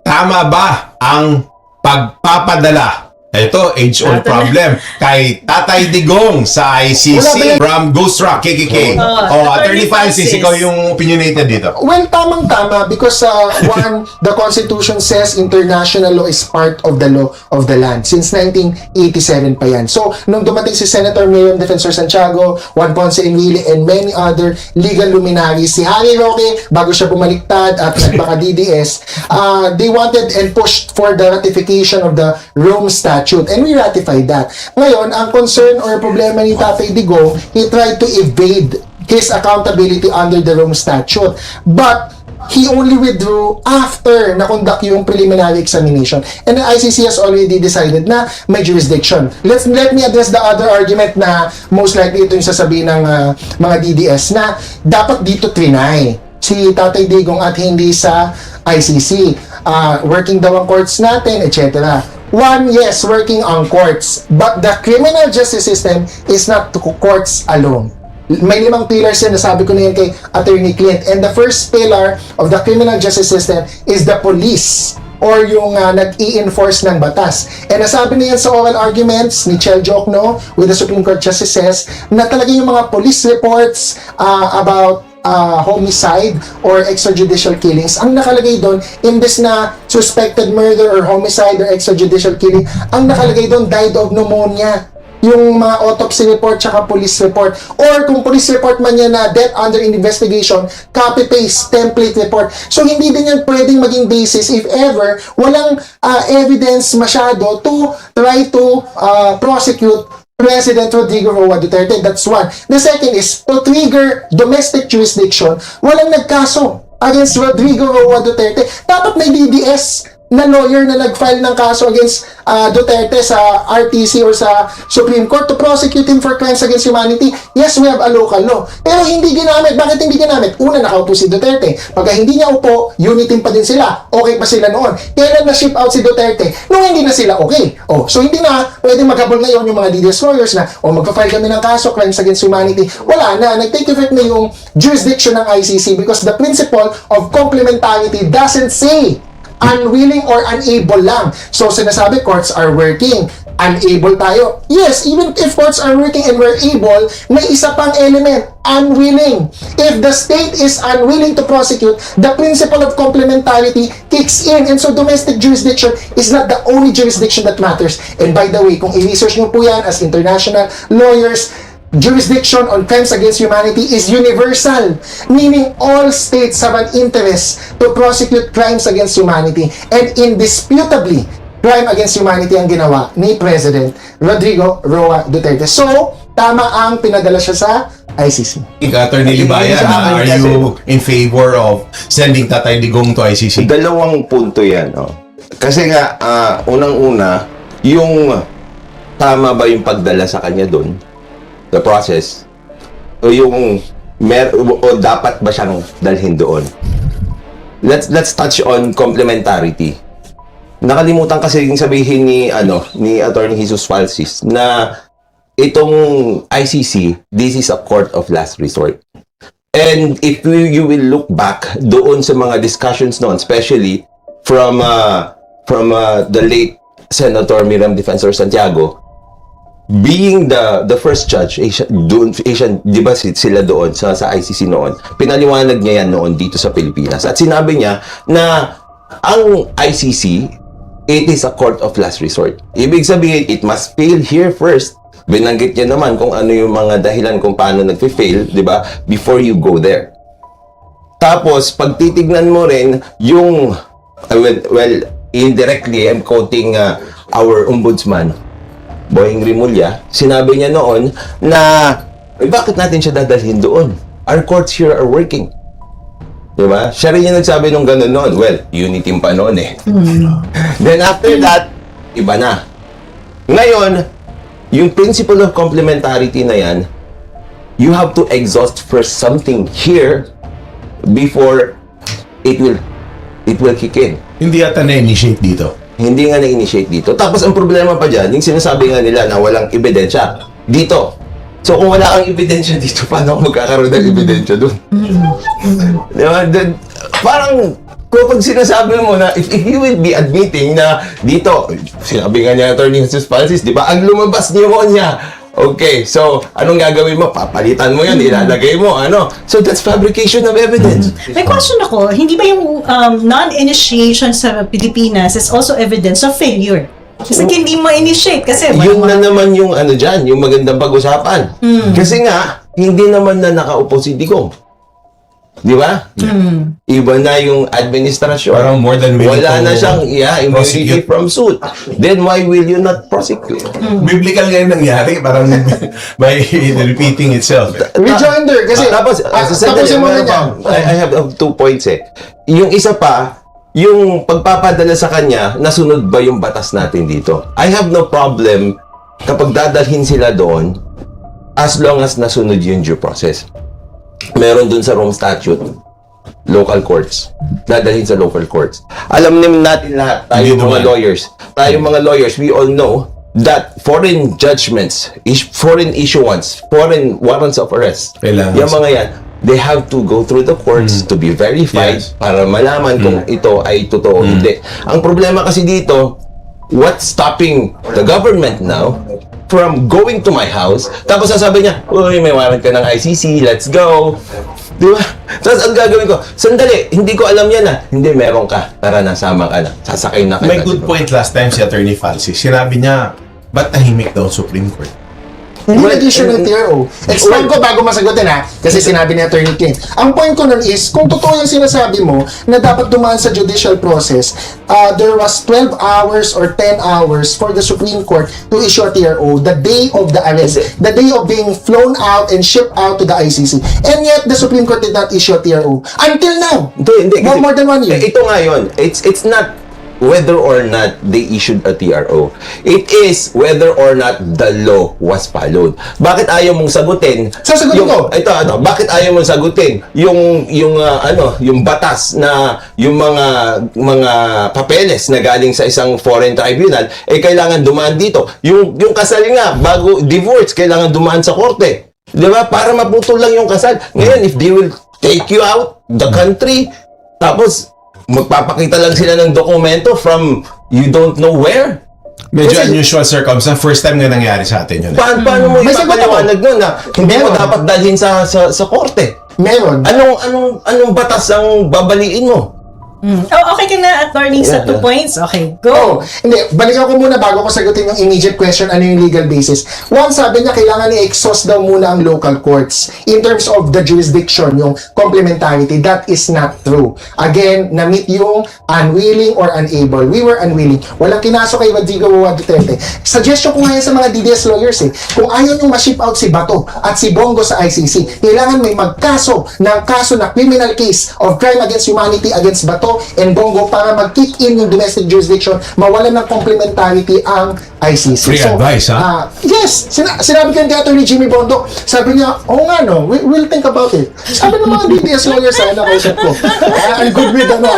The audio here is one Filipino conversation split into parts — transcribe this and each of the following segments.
Tama ba ang pagpapadala? Ito, age-old problem. Kay Tatay Digong sa ICC from Ghost Rock, KKK. Attorney Francis, ikaw yung opinionated dito. Well, tamang-tama because one, the Constitution says international law is part of the law of the land. Since 1987 pa yan. So, nung dumating si Senator Miriam Defensor Santiago, Juan Ponce Enrile, and many other legal luminaries, si Harry Roque, bago siya bumaliktad at nagbaka-DDS, they wanted and pushed for the ratification of the Rome Statute. And we ratified that. Ngayon, ang concern or problema ni Tatay Digong, he tried to evade his accountability under the Rome Statute. But he only withdrew after na-conduct yung preliminary examination. And the ICC has already decided na may jurisdiction. Let me address the other argument na most likely ito yung sasabihin ng mga DDS na dapat dito trinay si Tatay Digong at hindi sa ICC. Working daw ang courts natin, etc. One, yes, working on courts. But the criminal justice system is not to courts alone. May 5 pillars yan, nasabi ko na yan kay Attorney Clint. And the first pillar of the criminal justice system is the police or yung nag-i-enforce ng batas. And nasabi na yan sa oral arguments ni Chel Jokno with the Supreme Court Justices na talaga yung mga police reports about homicide or extrajudicial killings, ang nakalagay doon, imbes na suspected murder or homicide or extrajudicial killing, ang nakalagay doon, died of pneumonia. Yung mga autopsy report tsaka police report. Or kung police report man yan na death under investigation, copy-paste, template report. So, hindi din yan pwedeng maging basis if ever walang evidence masyado to try to prosecute President Rodrigo Roa Duterte. That's one. The second is, to trigger domestic jurisdiction, walang nagkaso against Rodrigo Roa Duterte. Dapat may DDS na lawyer na nag-file ng kaso against Duterte sa RTC or sa Supreme Court to prosecute him for crimes against humanity. Yes, we have a local law. Pero hindi ginamit. Bakit hindi ginamit? Una, nakaupo si Duterte. Pagka hindi niya upo, unitin pa din sila. Okay pa sila noon. Kailan na-ship out si Duterte? Nung hindi na sila okay. So hindi na pwedeng maghabol ngayon yung mga DDS lawyers na magpa-file kami ng kaso, crimes against humanity. Wala na. Nag-take effect na yung jurisdiction ng ICC because the principle of complementarity doesn't say unwilling or unable lang. So, sinasabi, courts are working. Unable tayo. Yes, even if courts are working and we're able, may isa pang element, unwilling. If the state is unwilling to prosecute, the principle of complementarity kicks in. And so, domestic jurisdiction is not the only jurisdiction that matters. And by the way, kung i-research nyo po yan as international lawyers, jurisdiction on crimes against humanity is universal, meaning all states have an interest to prosecute crimes against humanity, and indisputably, crime against humanity ang ginawa ni President Rodrigo Roa Duterte. So, tama ang pinadala siya sa ICC. Attorney Libayan, are you in favor of sending Tatay Digong to ICC? Dalawang punto yan. Kasi nga, unang-una, yung tama ba yung pagdala sa kanya doon? The process, o yung o dapat ba siyang dalhin doon? Let's touch on complementarity. Nakalimutan kasi yung sabihin ni Attorney Jesus Falsis na itong ICC, this is a court of last resort. And if you will look back doon sa mga discussions noon, especially from the late Senator Miriam Defensor Santiago, being the first judge, Asian, di ba sila doon sa ICC noon, pinaliwanag niya yan noon dito sa Pilipinas. At sinabi niya na ang ICC, it is a court of last resort. Ibig sabihin, it must fail here first. Binanggit niya naman kung ano yung mga dahilan kung paano nagfe-fail, di ba, before you go there. Tapos, pag titignan mo rin yung, well, indirectly, I'm quoting our ombudsman, Boying Rimulya, sinabi niya noon na bakit natin siya dadalhin doon? Our courts here are working. Diba? Siya rin yung nagsabi nung gano'n noon. Well, unity pa noon eh. Then after that, iba na. Ngayon, yung principle of complementarity na yan, you have to exhaust first something here before it will kick in. Hindi yata na-initiate dito. Hindi nga na-initiate dito. Tapos ang problema pa dyan, yung sinasabi nga nila na walang ebidensya dito. So kung wala kang ebidensya dito, paano magkakaroon ng ebidensya doon? Diba? Parang kapag sinasabi mo na, if you will be admitting na dito, sinabi nga niya Attorney Jesus Francis, di ba, ang lumabas niya, okay, so, anong gagawin mo? Papalitan mo yun, ilalagay mo, ano? So, that's fabrication of evidence. May question ako, hindi ba yung non-initiation sa Pilipinas is also evidence of failure? Kasi hindi mo initiate kasi Yun walang na naman yung ano dyan, yung magandang pag-usapan. Kasi nga, hindi naman na nakaupo si Digong. Di ba? Iba na yung administrasyon. Parang more than willing Wala to na siyang immunity prosecute. from suit. Then why will you not prosecute? Biblical nga yung nangyari, parang by repeating itself. Rejoinder, kasi Tapos, tapusin mo na meron yan. pa. I have 2 points eh. Yung isa pa, yung pagpapadala sa kanya, nasunod ba yung batas natin dito? I have no problem kapag dadalhin sila doon as long as nasunod yung due process. Meron dun sa Rome Statute, local courts. Dadalhin sa local courts. Alam naman natin lahat, tayo Hindi mga naman. lawyers. Tayo mga lawyers, we all know that foreign judgments, foreign issuance, foreign warrants of arrest, Kailangan. yung mga yan, they have to go through the courts to be verified Yes. para malaman kung ito ay totoo o hindi. Ang problema kasi dito, what's stopping the government now from going to my house, tapos sasabi niya, uy, may warrant ka ng ICC, let's go. Di ba? Tapos ang gagawin ko, sandali, hindi ko alam yan Hindi, meron ka. Tara, nasama ka na. Sasakay na ka May na. good point last time si Attorney Francis. Sinabi niya, ba't tahimik daw ang Supreme Court? Hindi nag-issue ng TRO. Explain ko bago masagutin kasi sinabi ni Attorney King. Ang point ko nun is, kung totoo yung sinasabi mo na dapat dumaan sa judicial process, there was 12 hours or 10 hours for the Supreme Court to issue a TRO the day of the arrest, the day of being flown out and shipped out to the ICC. And yet, the Supreme Court did not issue a TRO. Until now. Hindi. Kasi, More than 1 year. Ito nga yun. It's not whether or not they issued a TRO. It is whether or not the law was followed. Bakit ayaw mong sagutin? Sasagutin ko. Ito, bakit ayaw mong sagutin yung batas na yung mga papeles na galing sa isang foreign tribunal kailangan dumaan dito. Yung kasal nga bago divorce kailangan dumaan sa korte. 'Di ba? Para maputol lang yung kasal. Ngayon if they will take you out the country tapos magpapakita lang sila ng dokumento from you don't know where. Medyo Kasi- unusual circumstance. First time nga nangyari sa atin yun. Paano mo May sagot ako. ipapaliwanag nun na hindi mo Meron. dapat dalhin sa korte? Meron. Anong batas ang babaliin mo? Oh, okay ka na, attorney, sa 2 points? Okay, go! Oh, hindi. Balikan ko muna bago ko sagutin yung immediate question, ano yung legal basis. One, sabi niya, kailangan i-exhaust daw muna ang local courts in terms of the jurisdiction, yung complementarity. That is not true. Again, na-meet yung unwilling or unable. We were unwilling. Walang kinaso kay Rodrigo Duterte. Suggestion ko ngayon sa mga DDS lawyers kung ayaw nyo ma-ship out si Bato at si Bongo sa ICC, kailangan may magkaso ng kaso na criminal case of crime against humanity against Bato and Bongo para mag-kick in yung domestic jurisdiction, mawalan ng complementarity ang ICC. Free advice, ha? Yes! Sinabi ko kay Attorney Jimmy Bondo, sabi niya, nga we'll think about it. Sabi ng mga DDS lawyers na kausap ko. I'm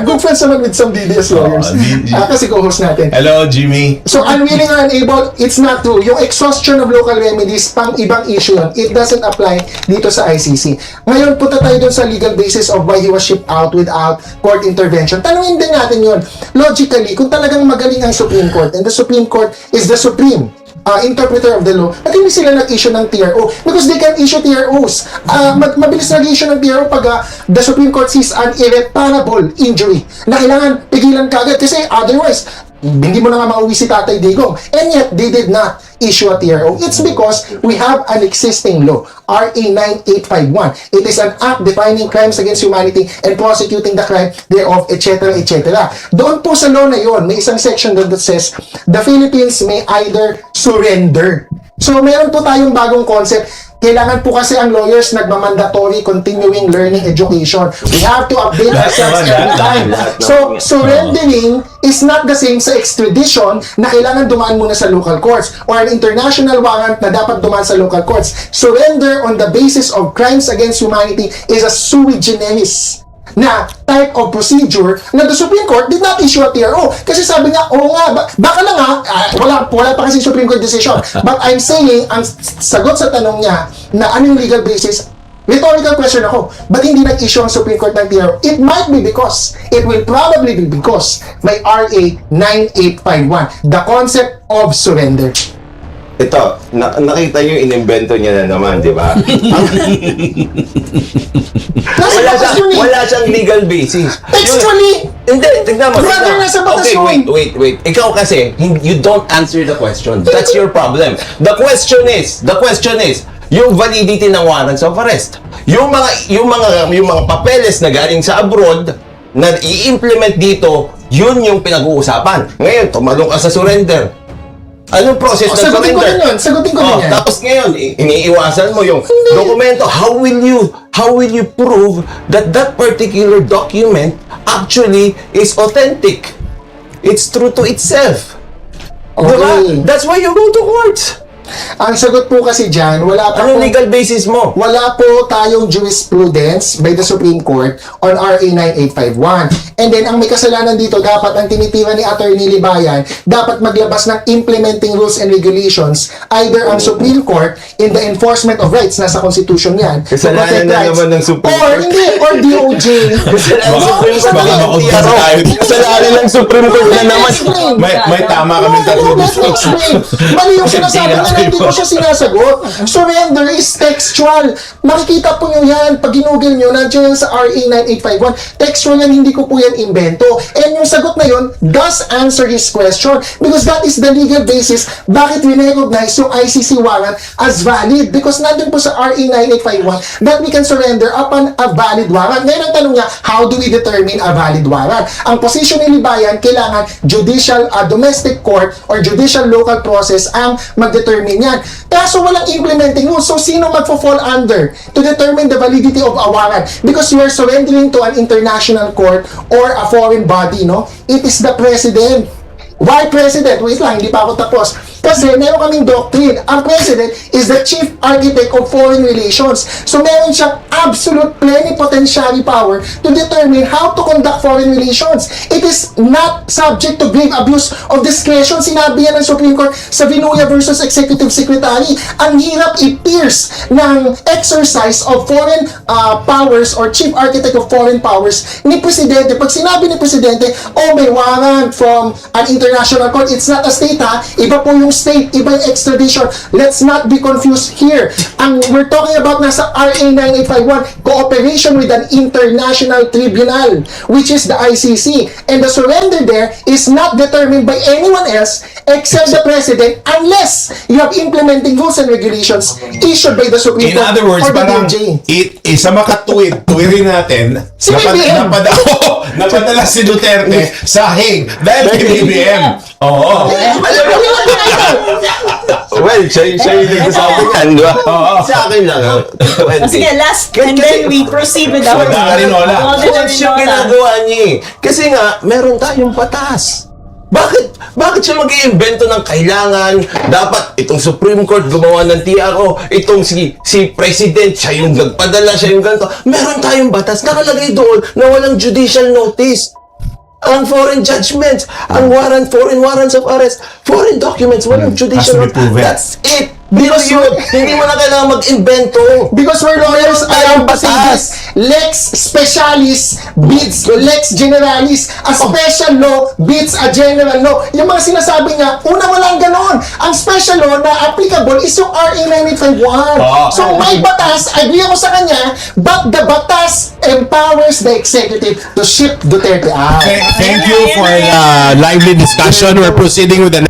good friends naman with some DDS lawyers. Kasi co-host natin. Hello, Jimmy. So, unwilling or unable, it's not true. Yung exhaustion of local remedies, pang ibang issue yun. It doesn't apply dito sa ICC. Ngayon, punta tayo dun sa legal basis of why he was shipped out without court intervention. Tanungin din natin yun. Logically, kung talagang magaling ang Supreme Court, and the Supreme Court is the supreme interpreter of the law, at hindi sila nag-issue ng TRO because they can issue TROs. Mabilis nag-issue ng TRO pag the Supreme Court sees an irreparable injury na kailangan pigilan kagad kasi otherwise, hindi mo na nga mauwi si Tatay Digong. And yet, they did not issue a TRO. It's because we have an existing law, RA 9851. It is an act defining crimes against humanity and prosecuting the crime thereof, etc., etc. Doon po sa law na yon, may isang section doon that says, the Philippines may either surrender. So, meron po tayong bagong concept. Kailangan po kasi ang lawyers nagmamandatory continuing learning education. We have to update ourselves every time. So, surrendering is not the same sa extradition na kailangan dumaan muna sa local courts or an international warrant na dapat dumaan sa local courts. Surrender on the basis of crimes against humanity is a sui generis na type of procedure na the Supreme Court did not issue a TRO. Kasi sabi niya, baka lang wala pa kasi Supreme Court decision. But I'm saying, ang sagot sa tanong niya na ano yung legal basis, Rhetorical question ako, ba't hindi nag-issue ang Supreme Court ng TRO? It might be because, it will probably be because may RA 9851, the concept of surrender. Ito, nakita nyo yung inimbento niya na naman, di ba? Nasa batas yun eh. Wala siyang legal basis. Textually! Hindi, tignan mo. Brother, nasa batas Okay, yun. wait. Ikaw kasi, you don't answer the question. That's your problem. The question is, yung validity ng warrants of arrest. Yung mga papeles na galing sa abroad na i-implement dito, yun yung pinag-uusapan. Ngayon, tumalong ka sa surrender. Anong process ng Sagutin ko surrender? din yun. Sagutin ko din yan. Tapos ngayon, iniiwasan mo yung dokumento. How will you prove that that particular document actually is authentic? It's true to itself. Okay. Diba? That's why you go to court. Ang sagot po kasi dyan, wala pa Anong po- legal basis mo? Wala po tayong jurisprudence by the Supreme Court on RA 9851. And then, ang may kasalanan dito, dapat ang tinitira ni Attorney Libayan, dapat maglabas ng implementing rules and regulations, either ang Supreme Court in the enforcement of rights, nasa Constitution yan, to Kasalanan protect na rights. naman ng Supreme Or Court. hindi, or DOJ. Kasalanan ng Oo, Supreme Court sandali. na naman. Kasalanan ng Supreme Court na naman. May tama kami tatlo Let me dito. explain. Mali yung sinasabi na hindi ko siya sinasagot. Surrender is textual. Makikita po nyo yan. Pag ginugil nyo, nandiyan yan sa RA 9851. Textual yan, hindi ko po yan invento. And yung sagot na yun does answer his question because that is the legal basis bakit we-recognize yung ICC warrant as valid because nandun po sa RA 9851 that we can surrender upon a valid warrant. Ngayon ang tanong niya, how do we determine a valid warrant? Ang position ni Libayan, kailangan judicial, domestic court or judicial local process ang mag-determine yan. Kaso walang implementing rules. So, sino magfo-fall under to determine the validity of a warrant? Because you are surrendering to an international court or a foreign body, no? It is the president. Why president? Wait lang, hindi pa ako tapos. Kasi meron kaming doctrine. Ang president is the chief architect of foreign relations. So meron siyang absolute plenipotentiary power to determine how to conduct foreign relations. It is not subject to grave abuse of discretion. Sinabi yan ng Supreme Court sa Vinuya versus Executive Secretary. Ang hirap i-pierce ng exercise of foreign powers or chief architect of foreign powers ni Presidente. Pag sinabi ni Presidente, oh, may warrant from an international court, it's not a state ha, iba po yung state, iba yung extradition. Let's not be confused here. Ang we're talking about nasa RA 9851, cooperation with an international tribunal, which is the ICC. And the surrender there is not determined by anyone else except the President unless you have implementing rules and regulations issued by the Supreme In Court other words, or the parang DOJ. isa makatuwid, tuwirin natin, Si BBM. napadala si Duterte sa Hague dahil kay BBM. Oo. Well, siya yung nagsasabi yan, di ba? Sa akin lang, Sige, last, and then we proceed with our Wala rin, wala. Coach yung ginagawa niya eh. Kasi nga, meron tayong batas. Bakit siya mag-iimbento ng kailangan? Dapat itong Supreme Court gumawa ng TRO, itong si President, siya yung nagpadala, siya yung ganito. Meron tayong batas, nakalagay doon na walang judicial notice. Ang foreign judgments, ang foreign warrants of arrest, foreign documents, walang judicial Has to be proven. That's it. Because hindi mo na kailangan mag-invento. Because we're lawyers, I am say this. Lex specialis beats lex generalis. A special law beats a general law. Yung mga sinasabi niya, una walang ganon. Ang special law na applicable is yung RA 9851. So may batas, agree ako sa kanya, but the batas empowers the executive to ship Duterte out. Thank you for the lively discussion. We're proceeding with the